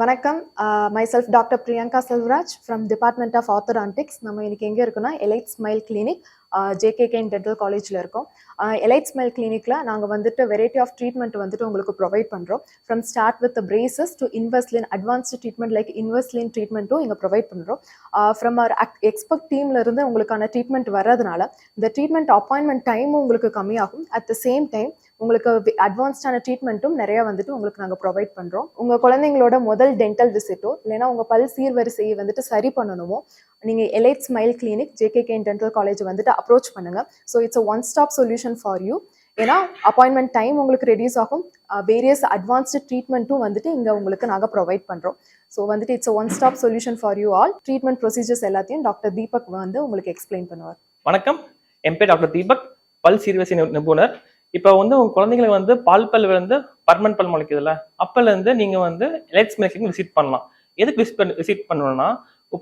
வணக்கம். myself doctor Priyanka Selvaraj from department of orthodontics. நம்ம இன்னைக்கு எங்கே இருக்கோம்னா elite smile clinic JKKN dental காலேஜில் இருக்கோம். எலைட் ஸ்மைல் கிளினிக்கில் நாங்கள் வந்துட்டு வெரைட்டி ஆஃப் ட்ரீட்மெண்ட் வந்துட்டு உங்களுக்கு ப்ரொவைட் பண்ணுறோம். From start with braces to invisalign advanced treatment like invisalign ட்ரீட்மெண்ட்டும் இங்கே ப்ரொவைட் பண்ணுறோம். ஃப்ரம் அவர் எக்ஸ்பர்ட் டீம்லேருந்து உங்களுக்கான ட்ரீட்மெண்ட் வர்றதுனால இந்த ட்ரீட்மெண்ட் அப்பாயின்மெண்ட் டைமும் உங்களுக்கு கம்மியாகும். அட் த சேம் டைம் உங்களுக்கு அட்வான்ஸ்டான ட்ரீட்மெண்ட்டும் நிறைய வந்துட்டு உங்களுக்கு நாங்கள் ப்ரொவைட் பண்ணுறோம். உங்கள் குழந்தைங்களோட முதல் டென்டல் விசிட்டோ இல்லைனா உங்கள் பல் சீர்வரிசையை வந்துட்டு சரி பண்ணணுமோ நீங்கள் elite smile clinic JKKN dental college வந்துட்டு அப்ரோச் பண்ணுங்கள். So it's one stop solution for you. ஏன்னா அப்பாயின்மெண்ட் டைம் உங்களுக்கு ரெடியூஸ் ஆகும். வேரியஸ் அட்வான்ஸ்டு ட்ரீட்மெண்ட்டும் வந்துட்டு இங்கே உங்களுக்கு நாங்கள் ப்ரொவைட் பண்ணுறோம். ஸோ வந்துட்டு it's one stop solution for you all. Treatment procedures எல்லாத்தையும் டாக்டர் தீபக் வந்து உங்களுக்கு எக்ஸ்பிளைன் பண்ணுவார். வணக்கம், என் பேர் டாக்டர் தீபக், பல் சீர்வரிசை நிபுணர். இப்போ வந்து உங்க குழந்தைங்களுக்கு வந்து பால் பல் வந்து பர்மனன்ட் பல் முளைக்குதுல்ல, அப்பல இருந்து நீங்க வந்து எலைட் ஸ்மைல் கிளினிக் விசிட் பண்ணலாம். எதுக்கு விசிட் பண்ணணும்னா,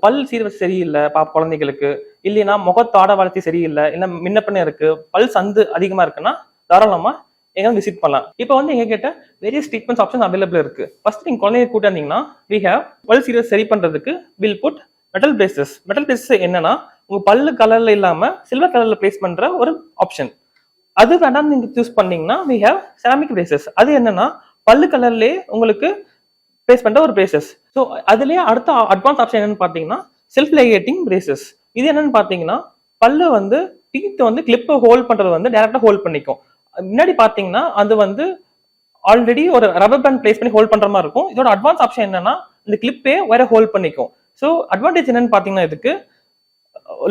பல் சீர்வரிசை சரியில்லை குழந்தைகளுக்கு, இல்லைன்னா முகத்தாட வளர்ச்சி சரியில்லை, இல்லை முன்னப்பின்ன இருக்கு, பல் சந்து அதிகமா இருக்குன்னா தாராளமா எங்க விசிட் பண்ணலாம். இப்போ வந்து எங்க கிட்ட வேரியஸ் ட்ரீட்மெண்ட் ஆப்ஷன் அவைலபிள் இருக்கு. ஃபர்ஸ்ட் நீங்க குழந்தைங்க கூட்ட இருந்தீங்கன்னா we have பல் சீர்வரிசை சரி பண்றதுக்கு will put metal braces. Metal braces என்னன்னா உங்க பல்லு கலர்ல இல்லாம சில்வர் கலர்ல பிளேஸ் பண்ற ஒரு ஆப்ஷன். அது வேண்டாம் நீங்க சூஸ் பண்ணீங்கன்னா we have ceramic braces. அது என்னன்னா பல்லு கலர்லயே உங்களுக்கு பிளேஸ் பண்ற ஒரு பிரேசஸ். ஸோ அதுலயே அடுத்த அட்வான்ஸ் ஆப்ஷன் என்னன்னு பாத்தீங்கன்னா செல்ஃப் லைகேட்டிங் பிரேசஸ். இது என்னன்னு பாத்தீங்கன்னா பல்லு வந்து டீத் வந்து கிளிப்பை ஹோல்ட் பண்றது வந்து டைரக்டா ஹோல்ட் பண்ணிக்கும். முன்னாடி பாத்தீங்கன்னா அது வந்து ஆல்ரெடி ஒரு ரப்பர் பேண்ட் பிளேஸ் பண்ணி ஹோல்ட் பண்ற மாதிரி இருக்கும். இதோட அட்வான்ஸ் ஆப்ஷன் என்னன்னா இந்த கிளிப்பே வேற ஹோல்ட் பண்ணிக்கும். ஸோ அட்வான்டேஜ் என்னன்னு பாத்தீங்கன்னா இதுக்கு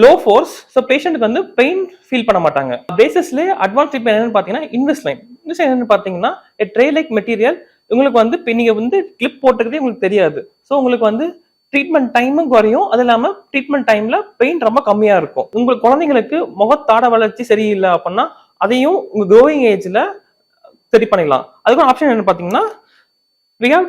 லோ ஃபோர்ஸ், ஸோ பேஷண்ட்டுக்கு வந்து பெயின் ஃபீல் பண்ண மாட்டாங்க. பேசிஸ்ல அட்வான்ஸ் ட்ரீட்மெண்ட் என்னன்னு பாத்தீங்கன்னா இன்வெஸ்ட்லைன். இன்வெஸ்ட்லைன் என்னன்னு பாத்தீங்கன்னா ட்ரே லைக் மெட்டீரியல். உங்களுக்கு வந்து நீங்க வந்து கிளிப் போட்டுக்கிறதே உங்களுக்கு தெரியாது. ஸோ உங்களுக்கு வந்து ட்ரீட்மெண்ட் டைமும் குறையும். அது இல்லாம ட்ரீட்மெண்ட் டைம்ல பெயின் ரொம்ப கம்மியா இருக்கும். உங்களுக்கு குழந்தைங்களுக்கு முகத்தாட வளர்ச்சி சரியில்லை அப்படின்னா அதையும் உங்க க்ரோயிங் ஏஜ்ல சரி பண்ணிடலாம். அதுக்கு ஆப்ஷன் என்ன பாத்தீங்கன்னா we have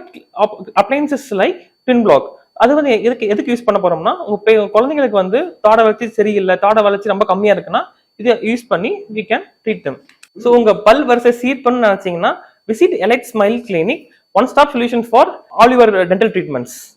appliances like twin block. அது வந்து எதுக்கு யூஸ் பண்ண போறோம்னா உங்க குழந்தைங்களுக்கு வந்து தாட வளர்ச்சி சரியில்லை, தாட வளர்ச்சி ரொம்ப கம்மியா இருக்குன்னா இதை யூஸ் பண்ணி we can treat them. So உங்க பல் வரிசை சீர் பண்ணு நினைச்சீங்கன்னா visit elite smile clinic, one stop solution for all your dental treatments.